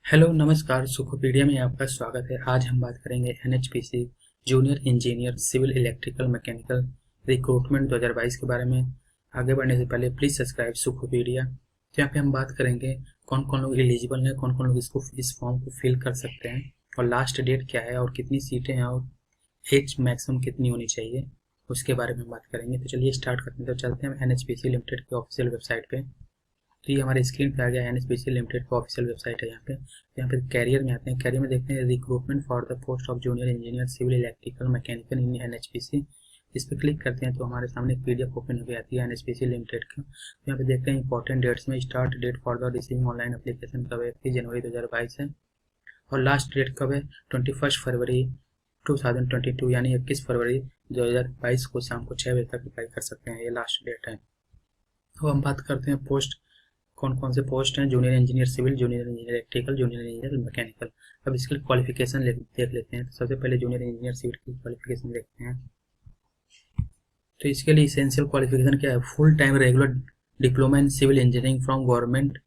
Hello नमस्कार, सुखोपीडिया में आपका स्वागत है। आज हम बात करेंगे NHPC junior engineer civil electrical mechanical recruitment 2022 के बारे में। आगे बढ़ने से पहले प्लीज़ सब्सक्राइब सुखोपीडिया। तो यहाँ पे हम बात करेंगे कौन कौन लोग एलिजिबल हैं, कौन कौन लोग इस फॉर्म को फिल कर सकते हैं और लास्ट डेट क्या है और कितनी सीटें हैं और एज मैक्सिमम कितनी होनी चाहिए, उसके बारे में बात करेंगे। तो चलिए स्टार्ट करते हैं। तो चलते हैं एनएचपीसी लिमिटेड की ऑफिशियल वेबसाइट पे। तो ये हमारे स्क्रीन पे आ गया। एनएचपीसी लिमिटेड का ऑफिशियल वेबसाइट है यहाँ पे कैरियर में आते हैं। कैरियर में देखते हैं recruitment for the post of junior engineer civil electrical mechanical in NHPC. इस पर क्लिक करते हैं तो हमारे सामने एक पीडीएफ ओपन हो जाती है एनएचपीसी लिमिटेड का। यहाँ पे देखते हैं इंपॉर्टेंट डेट्स में start date for the receiving online application कब है, 31 जनवरी 2022 है। और लास्ट डेट कब है, 21 फरवरी 2022, यानी 21 फरवरी 2022 को शाम को 6 बजे तक अप्लाई कर सकते हैं। ये लास्ट डेट है। तो हम बात करते हैं पोस्ट, कौन कौन से पोस्ट हैं। Junior engineer civil, junior engineer electrical, junior engineer mechanical. अब इसके क्वालिफिकेशन देख लेते हैं। तो सबसे पहले जूनियर इंजीनियर सिविल की क्वालिफिकेशन देखते हैं। तो इसके लिए इसेंशियल क्वालिफिकेशन क्या है, full time regular diploma in civil engineering from government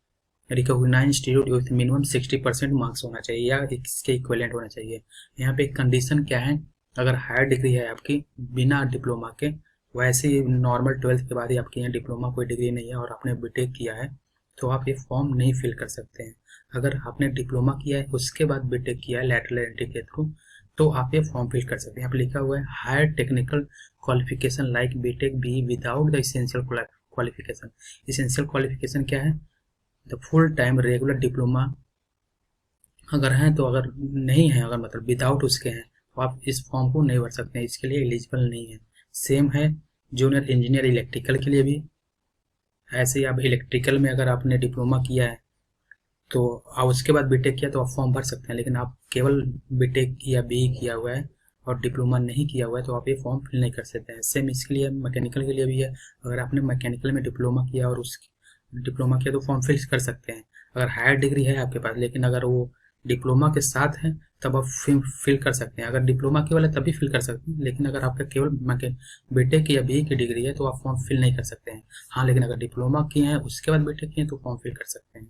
recognised institute with minimum 60% marks होना चाहिए या इसके इक्विवेलेंट होना चाहिए। यहाँ पे कंडीशन क्या है, अगर हायर डिग्री है आपकी बिना डिप्लोमा के, वैसे ही नॉर्मल 12th के बाद ही आपके यहाँ डिप्लोमा कोई डिग्री नहीं है और आपने बीटेक किया है, तो आप ये फॉर्म नहीं फिल कर सकते हैं। अगर आपने डिप्लोमा किया है उसके बाद बीटेक किया है लैटरल एंट्री के थ्रू, तो आप ये फॉर्म फिल कर सकते हैं। यहाँ पे लिखा हुआ है higher technical qualification like B Tech B without the essential qualification. Essential qualification क्या है, the full time regular diploma अगर हैं तो, अगर नहीं है, अगर मतलब विदाउट उसके हैं, तो आप इस फॉर्म को नहीं भर सकते हैं, इसके लिए एलिजिबल नहीं है। सेम है जूनियर इंजीनियर इलेक्ट्रिकल के लिए भी। ऐसे ही आप इलेक्ट्रिकल में अगर आपने डिप्लोमा किया है तो आप उसके बाद बीटेक किया तो आप फॉर्म भर सकते हैं, लेकिन आप केवल बीटेक या बी किया हुआ है और डिप्लोमा नहीं किया हुआ है तो आप ये फॉर्म फिल नहीं कर सकते हैं। सेम इसके लिए मैकेनिकल के लिए भी है। अगर आपने मैकेनिकल में डिप्लोमा किया और उस डिप्लोमा किया तो फॉर्म फिल कर सकते हैं अगर हायर डिग्री है आपके पास, लेकिन अगर वो डिप्लोमा के साथ है तब आप फिल कर सकते हैं। अगर डिप्लोमा केवल है तभी फिल कर सकते हैं, लेकिन अगर आपका केवल बीटेक या बी की डिग्री है तो आप फॉर्म फिल नहीं कर सकते हैं। हाँ, लेकिन अगर डिप्लोमा किए हैं उसके बाद बीटेक किए हैं तो फॉर्म फिल कर सकते हैं।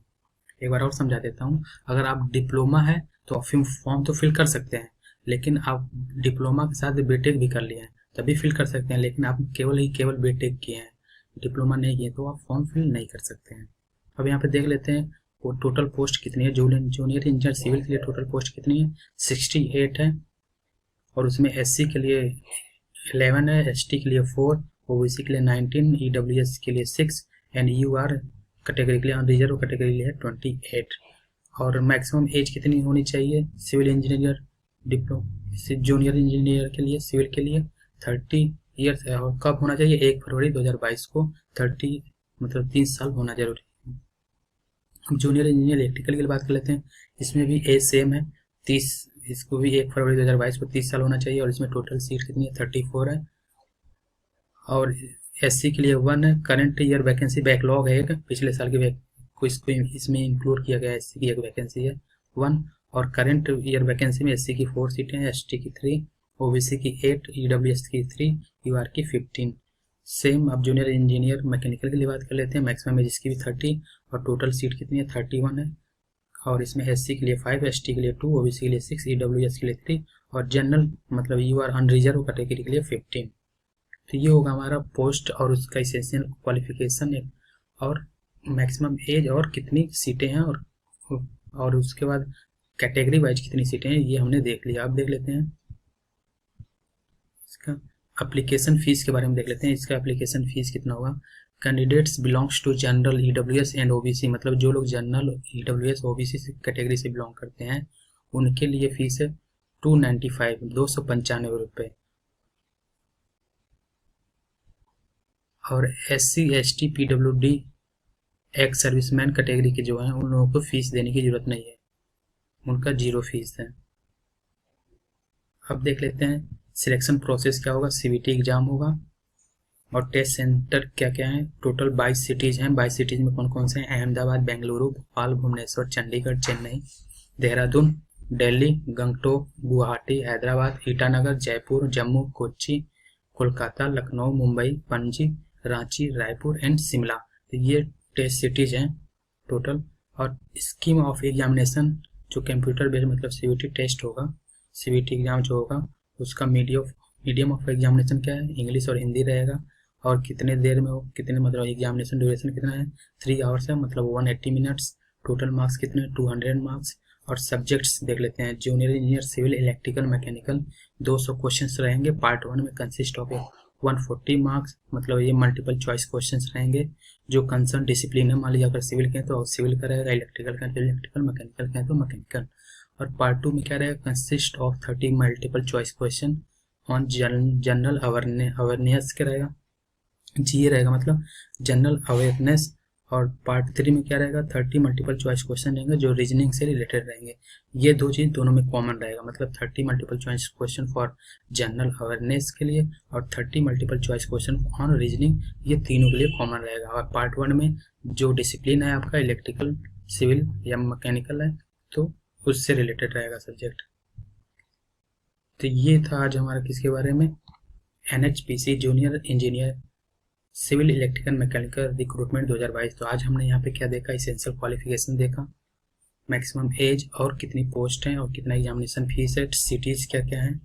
एक बार और समझा देता हूँ। अगर आप डिप्लोमा है तो आप फॉर्म तो फिल कर सकते हैं, लेकिन आप डिप्लोमा के साथ बीटेक भी कर लिए हैं तभी फिल कर सकते हैं, लेकिन आप केवल बीटेक किए हैं, डिप्लोमा नहीं किए, तो आप फॉर्म फिल नहीं कर सकते हैं। अब यहाँ पे देख लेते हैं वो टोटल पोस्ट कितनी है। जूनियर इंजीनियर सिविल के लिए टोटल पोस्ट कितनी है, 68 है। और उसमें एससी के लिए 11 है, एसटी के लिए 4, ओबीसी के लिए 19, ईडब्ल्यूएस के लिए 6 एंड यूआर कैटेगरी के लिए, रिजर्व कैटेगरी के लिए 28। और मैक्सिमम एज कितनी होनी चाहिए सिविल इंजीनियर जूनियर इंजीनियर के लिए, सिविल के लिए 30 ईयर्स है। और कब होना चाहिए, 1 फरवरी 2022 को 30 मतलब 30 साल होना जरूरी है। हम जूनियर इंजीनियर इलेक्ट्रिकल की बात कर लेते हैं। इसमें भी एज सेम है 30, इसको भी 1 फरवरी 2022 को 30 साल होना चाहिए। और इसमें टोटल सीट कितनी है, 34 है। और एससी के लिए 1 है। करंट ईयर वैकेंसी बैकलॉग है एक, पिछले साल की इसको इसमें इंक्लूड किया गया। एससी की एक वैकेंसी है 1, और करंट ईयर वैकेंसी में एससी की 4 सीटें हैं, एसटी की 3, ओबीसी की 8, ईडब्ल्यूएस की 3, यूआर की 15। सेम अब जूनियर इंजीनियर मैकेनिकल के लिए बात कर लेते हैं। मैक्सिमम एज इसकी भी 30 और टोटल सीट कितनी है, 31 है। और इसमें एससी के लिए 5, एसटी के लिए 2, ओबीसी के लिए 6, ईडब्ल्यूएस के लिए 3 और जनरल मतलब यूआर अनरिजर्व कैटेगरी के लिए 15। तो ये होगा हमारा पोस्ट और उसका इसेंशियल क्वालिफिकेशन और मैक्सिमम एज और कितनी सीटें हैं और उसके बाद कैटेगरी वाइज कितनी सीटें हैं, ये हमने देख लिया। अब देख लेते हैं इसका एप्लीकेशन फीस के बारे में देख लेते हैं। इसका एप्लीकेशन फीस कितना होगा। Candidates belongs to general EWS and OBC, मतलब जो लोग जनरल ईडब्ल्यूएस ओबीसी कैटेगरी से बिलोंग करते हैं उनके लिए फीस है 295 रुपये। और SC ST PWD ex serviceman category के जो हैं उन लोगों को फीस देने की जरूरत नहीं है, उनका 0 फीस है। अब देख लेते हैं सिलेक्शन प्रोसेस क्या होगा। सीबीटी एग्जाम होगा और टेस्ट सेंटर क्या क्या है। टोटल 22 सिटीज हैं। 22 सिटीज में कौन कौन से हैं, अहमदाबाद, बेंगलुरु, भोपाल, भुवनेश्वर, चंडीगढ़, चेन्नई, देहरादून, दिल्ली, गंगटोक, गुवाहाटी, हैदराबाद, ईटानगर, जयपुर, जम्मू, कोच्चि, कोलकाता, लखनऊ, मुंबई, पणजी, रांची, रायपुर एंड शिमला। तो ये टेस्ट सिटीज हैं टोटल। और स्कीम ऑफ एग्जामिनेशन जो कंप्यूटर बेस्ड मतलब सीबीटी टेस्ट होगा, सीबीटी एग्जाम जो होगा उसका मीडियम ऑफ एग्जामिनेशन क्या है, इंग्लिश और हिंदी रहेगा। और कितने देर में हो, कितने मतलब एग्जामिनेशन ड्यूरेशन कितना है, 3 आवर्स है, मतलब 180 मिनट्स। टोटल मार्क्स कितने, 200 मार्क्स। और सब्जेक्ट्स देख लेते हैं, junior engineer civil electrical mechanical 200 questions रहेंगे। पार्ट 1 में कंसिस्ट ऑफ 140 मार्क्स, मतलब ये मल्टीपल चॉइस क्वेश्चंस रहेंगे। जो कंसर्न डिसिप्लिन है, मान लीजिए अगर सिविल के हैं तो सिविल का रहेगा, इलेक्ट्रिकल का इलेक्ट्रिकल, मैकेनिकल के हैं तो मैकेनिकल। और पार्ट 2 में क्या रहेगा, consist of 30 multiple choice question on general awareness के रहेगा, जी रहेगा मतलब जनरल अवेयरनेस। और पार्ट 3 में क्या रहेगा, 30 मल्टीपल चॉइस क्वेश्चन रहेंगे जो रीजनिंग से रिलेटेड रहेंगे। ये दो चीज़ दोनों में कॉमन रहेगा, मतलब 30 multiple choice question for general awareness के लिए और 30 multiple choice question on reasoning, ये तीनों के लिए कॉमन रहेगा। और पार्ट 1 में जो डिसिप्लिन है आपका इलेक्ट्रिकल, सिविल या मैकेनिकल है तो उससे रिलेटेड रहेगा सब्जेक्ट। तो ये था आज हमारा किसके बारे में, NHPC junior engineer civil electrical mechanical recruitment 2022। तो आज हमने यहाँ पे क्या देखा, इसेंशियल क्वालिफिकेशन देखा, मैक्सिमम एज और कितनी पोस्ट हैं और कितना एग्जामिनेशन फीस है, सिटीज़ क्या क्या हैं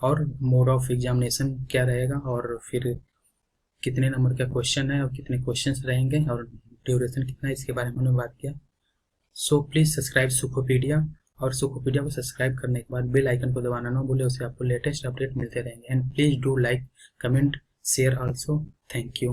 और मोड ऑफ एग्जामिनेशन क्या रहेगा, और फिर कितने नंबर का क्वेश्चन है और कितने क्वेश्चंस रहेंगे और ड्यूरेशन कितना है, इसके बारे में हमने बात किया। सो प्लीज़ सब्सक्राइब सुखोपीडिया, और सुखोपीडिया को सब्सक्राइब करने के बाद बेल आइकन को दबाना ना भूले, उससे आपको लेटेस्ट अपडेट मिलते रहेंगे। And please do like, comment, share also. Thank you.